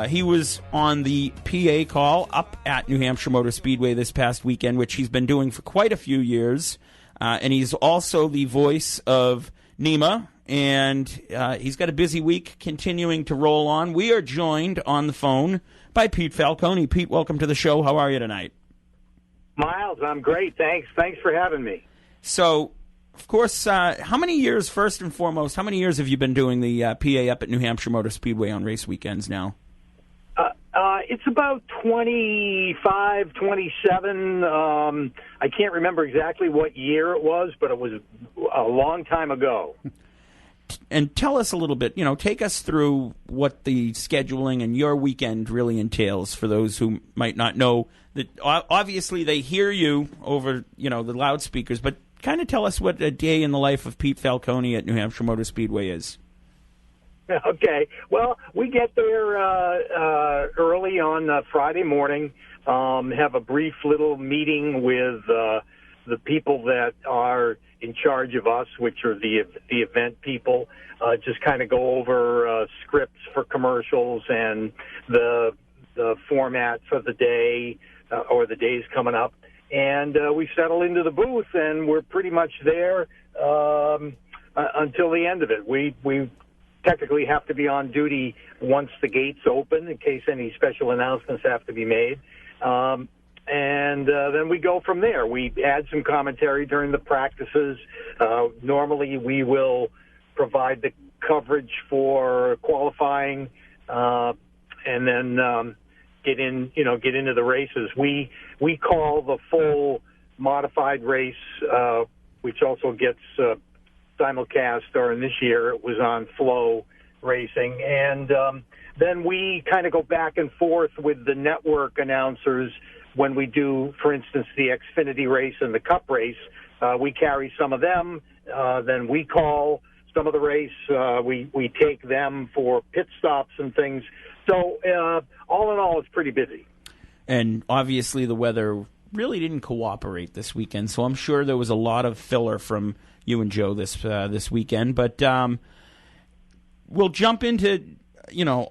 He was on the PA call up at New Hampshire Motor Speedway this past weekend, which he's been doing for quite a few years. And he's also the voice of NEMA, and he's got a busy week continuing to roll on. We are joined on the phone by Pete Falconi. Pete, welcome to the show. How are you tonight? Miles, I'm great. Thanks for having me. So, of course, how many years, first and foremost, how many years have you been doing the PA up at New Hampshire Motor Speedway on race weekends now? It's about 25, 27. I can't remember exactly what year it was, but it was a long time ago. And tell us a little bit, take us through what the scheduling and your weekend really entails for those who might not know. That obviously they hear you over, the loudspeakers, but kind of tell us what a day in the life of Pete Falconi at New Hampshire Motor Speedway is. Okay. Well, we get there early on Friday morning, have a brief little meeting with the people that are in charge of us, which are the event people, just kind of go over scripts for commercials and the format for the day or the days coming up. And we settle into the booth, and we're pretty much there until the end of it. We technically have to be on duty once the gates open in case any special announcements have to be made. And then we go from there. We add some commentary during the practices. Normally we will provide the coverage for qualifying and then get into the races. We call the full modified race, which also gets simulcast, or in this year it was on Flow Racing. And then we kind of go back and forth with the network announcers when we do, for instance, the Xfinity race and the Cup race. We carry some of them. Then we call some of the race. We take them for pit stops and things. So all in all, it's pretty busy. And obviously the weather really didn't cooperate this weekend, so I'm sure there was a lot of filler from you and Joe this weekend. But we'll jump into,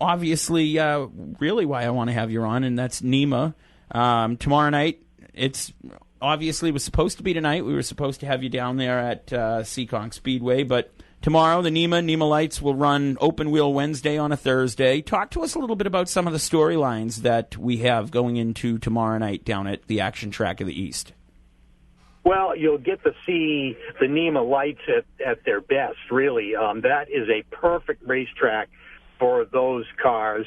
obviously really why I want to have you on, and that's NEMA. Tomorrow night, it was supposed to be tonight. We were supposed to have you down there at Seekonk Speedway, but tomorrow the NEMA Lights will run Open Wheel Wednesday on a Thursday. Talk to us a little bit about some of the storylines that we have going into tomorrow night down at the Action Track of the East. Well, you'll get to see the NEMA Lights at their best, really. That is a perfect racetrack for those cars.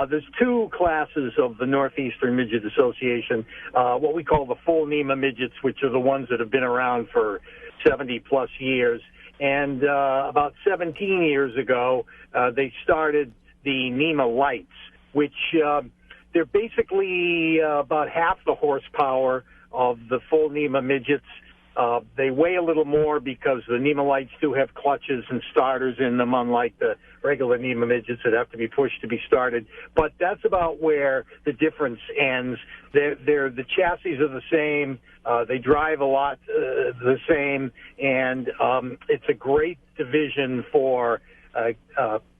There's two classes of the Northeastern Midget Association, what we call the full NEMA midgets, which are the ones that have been around for 70-plus years. And about 17 years ago, they started the NEMA Lights, which they're basically about half the horsepower of the full NEMA midgets. They weigh a little more because the NEMA Lights do have clutches and starters in them, unlike the regular NEMA midgets that have to be pushed to be started. But that's about where the difference ends. The chassis are the same. They drive a lot the same, and it's a great division for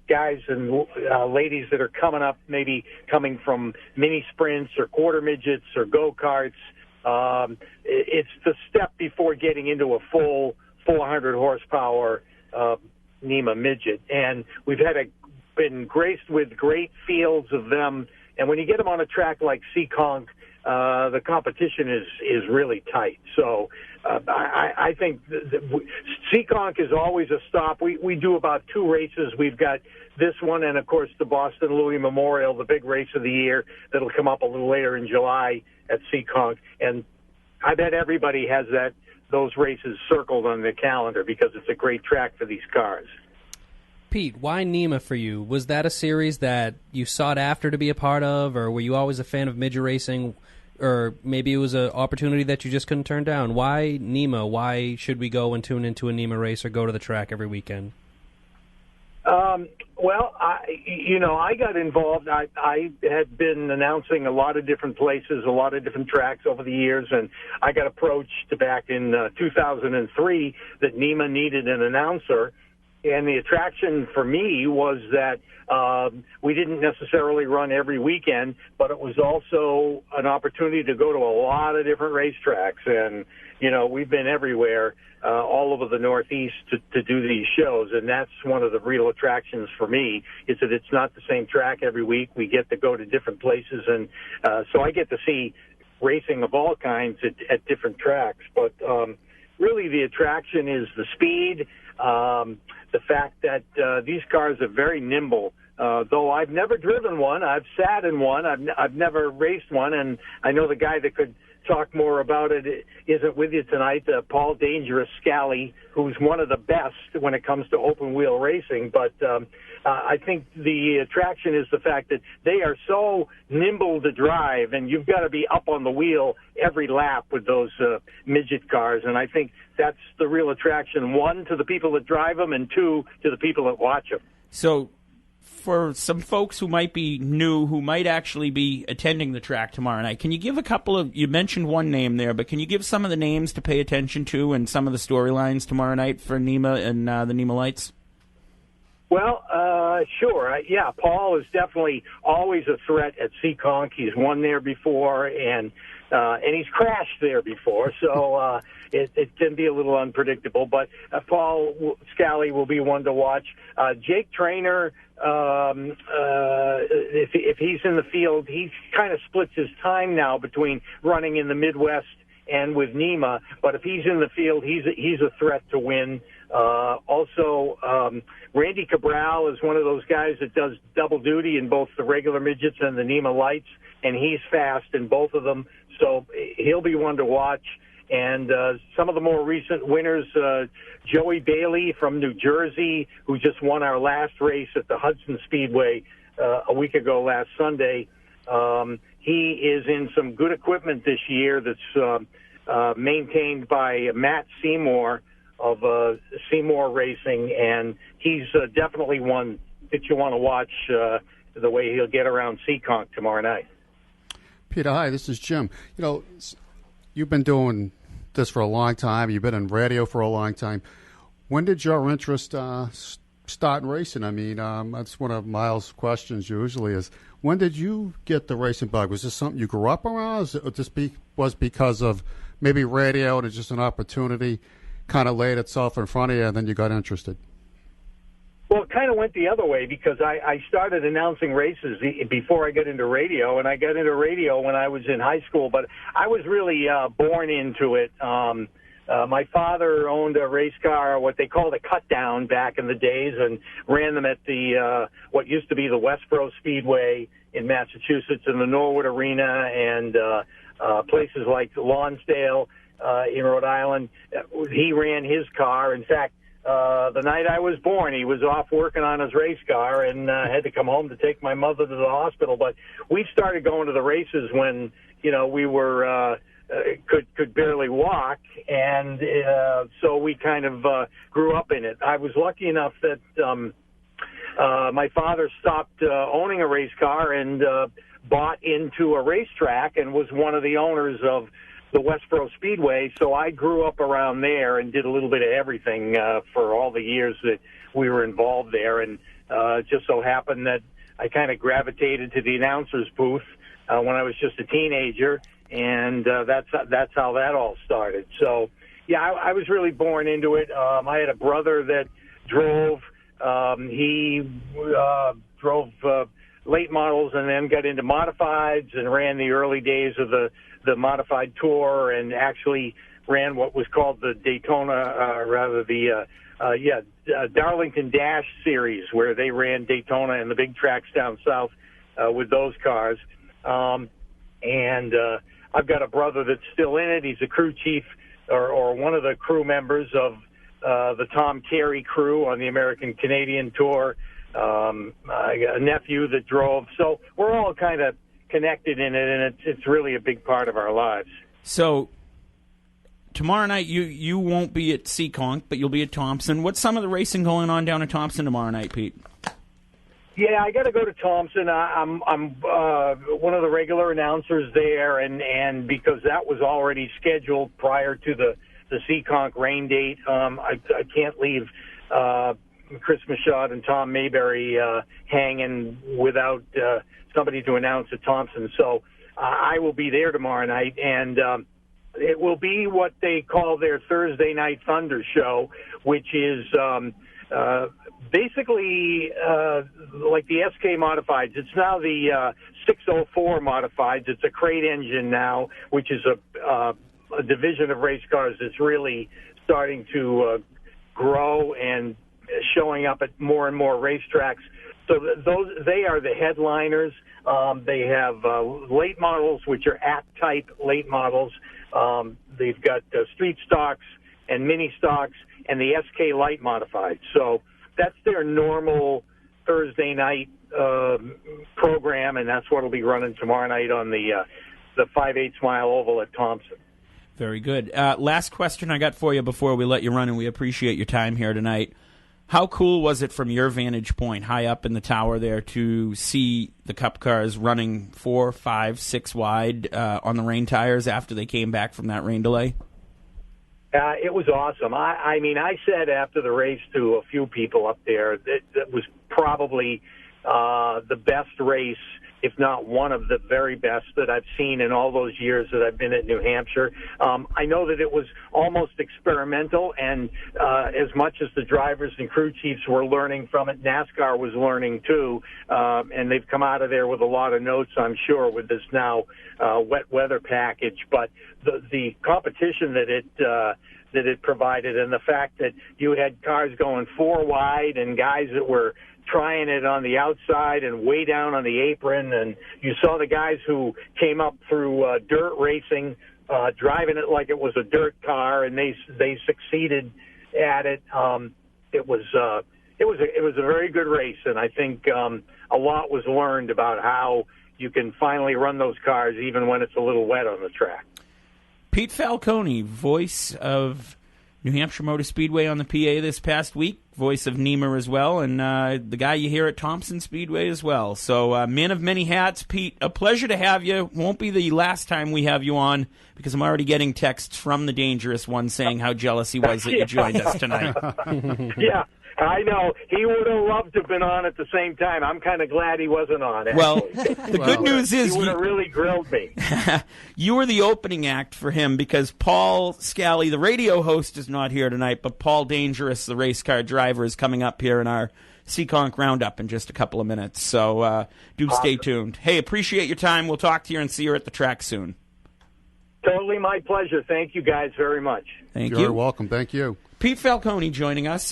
guys and ladies that are coming up, maybe coming from mini sprints or quarter midgets or go-karts. It's the step before getting into a full 400 horsepower NEMA midget, and we've been graced with great fields of them. And when you get them on a track like Seekonk, the competition is really tight. So I think Seekonk is always a stop. We do about two races. We've got this one and, of course, the Boston Louis Memorial, the big race of the year that'll come up a little later in July at Seekonk. And I bet everybody has those races circled on their calendar because it's a great track for these cars. Pete, why NEMA for you? Was that a series that you sought after to be a part of, or were you always a fan of midget racing, or maybe it was an opportunity that you just couldn't turn down? Why NEMA? Why should we go and tune into a NEMA race or go to the track every weekend? Well, I got involved. I had been announcing a lot of different places, a lot of different tracks over the years, and I got approached back in 2003 that NEMA needed an announcer. And the attraction for me was that we didn't necessarily run every weekend, but it was also an opportunity to go to a lot of different racetracks. And, we've been everywhere, all over the Northeast to do these shows. And that's one of the real attractions for me, is that it's not the same track every week. We get to go to different places. And so I get to see racing of all kinds at different tracks. But really the attraction is the speed, the fact that these cars are very nimble. Though I've never driven one, I've sat in one, I've never raced one, and I know the guy that could talk more about it isn't with you tonight, Paul Dangerous Scally, who's one of the best when it comes to open-wheel racing. But I think the attraction is the fact that they are so nimble to drive, and you've got to be up on the wheel every lap with those midget cars. And I think that's the real attraction, one, to the people that drive them, and two, to the people that watch them. So for some folks who might be new, who might actually be attending the track tomorrow night, can you give a couple of, you mentioned one name there, but can you give some of the names to pay attention to and some of the storylines tomorrow night for NEMA and the NEMA Lights? Well, sure. Yeah, Paul is definitely always a threat at Seekonk. He's won there before, and he's crashed there before, so it can be a little unpredictable. But Paul Scally will be one to watch. Jake Traynor, if he's in the field, he kind of splits his time now between running in the Midwest and with NEMA. But if he's in the field, he's a threat to win. Also, Randy Cabral is one of those guys that does double duty in both the regular midgets and the NEMA Lights, and he's fast in both of them, so he'll be one to watch. And some of the more recent winners, Joey Bailey from New Jersey, who just won our last race at the Hudson Speedway a week ago last Sunday. He is in some good equipment this year that's maintained by Matt Seymour of Seymour Racing, and he's definitely one that you want to watch the way he'll get around Seekonk tomorrow night. Peter, hi, this is Jim. You've been doing this for a long time. You've been in radio for a long time. When did your interest start in racing? I mean, that's one of Miles' questions usually is, when did you get the racing bug? Was this something you grew up around, or just was because of maybe radio and it's just an opportunity kind of laid itself in front of you and then you got interested? Well, it kind of went the other way because I started announcing races before I got into radio, and I got into radio when I was in high school, but I was really born into it. My father owned a race car, what they called a cut down back in the days, and ran them at the what used to be the Westboro Speedway in Massachusetts and the Norwood Arena and places like Lonsdale in Rhode Island. He ran his car. In fact, the night I was born, he was off working on his race car and had to come home to take my mother to the hospital. But we started going to the races when, we were could barely walk, and so we kind of grew up in it. I was lucky enough that my father stopped owning a race car and bought into a racetrack and was one of the owners of the Westboro Speedway, so I grew up around there and did a little bit of everything for all the years that we were involved there, and just so happened that I kind of gravitated to the announcer's booth when I was just a teenager, and that's how that all started. So, yeah, I was really born into it. I had a brother that drove. He drove late models and then got into modifieds and ran the early days of the modified tour and actually ran what was called the Daytona, Darlington Dash series, where they ran Daytona and the big tracks down south with those cars. And I've got a brother that's still in it. He's a crew chief or one of the crew members of the Tom Carey crew on the American-Canadian Tour. I got a nephew that drove. So we're all kind of connected in it, and it's really a big part of our lives. So tomorrow night you won't be at Seekonk, but you'll be at Thompson. What's some of the racing going on down at Thompson tomorrow night, Pete? Yeah, I got to go to Thompson. I'm one of the regular announcers there, and because that was already scheduled prior to the Seekonk rain date, I can't leave Chris Michaud and Tom Mayberry hanging without somebody to announce at Thompson. So I will be there tomorrow night, and it will be what they call their Thursday Night Thunder show, which is basically like the SK Modifieds. It's now the 604 Modifieds. It's a crate engine now, which is a division of race cars that's really starting to grow and showing up at more and more racetracks. So they are the headliners. They have late models, which are at-type late models. They've got street stocks and mini stocks and the SK Light Modified. So that's their normal Thursday night program, and that's what will be running tomorrow night on the 5/8 mile oval at Thompson. Very good. Last question I got for you before we let you run, and we appreciate your time here tonight. How cool was it from your vantage point, high up in the tower there, to see the Cup cars running 4, 5, 6 wide on the rain tires after they came back from that rain delay? It was awesome. I mean, I said after the race to a few people up there that it was probably the best race, if not one of the very best that I've seen in all those years that I've been at New Hampshire. I know that it was almost experimental, and as much as the drivers and crew chiefs were learning from it, NASCAR was learning too, and they've come out of there with a lot of notes, I'm sure, with this now wet weather package. But the competition that it provided, and the fact that you had cars going 4 wide and guys that were trying it on the outside and way down on the apron, and you saw the guys who came up through dirt racing, driving it like it was a dirt car, and they succeeded at it. It was a very good race, and I think a lot was learned about how you can finally run those cars even when it's a little wet on the track. Pete Falconi, voice of New Hampshire Motor Speedway on the PA this past week, voice of NEMA as well, and the guy you hear at Thompson Speedway as well. So, man of many hats. Pete, a pleasure to have you. Won't be the last time we have you on, because I'm already getting texts from the Dangerous One saying how jealous he was that you joined us tonight. Yeah, I know. He would have loved to have been on at the same time. I'm kind of glad he wasn't on. Actually. Well, the good news is he would have really grilled me. You were the opening act for him, because Paul Scally, the radio host, is not here tonight, but Paul Dangerous, the race car driver, is coming up here in our Seekonk Roundup in just a couple of minutes. So do stay tuned. Hey, appreciate your time. We'll talk to you and see you at the track soon. Totally my pleasure. Thank you guys very much. Thank you. You're welcome. Thank you. Pete Falconi joining us.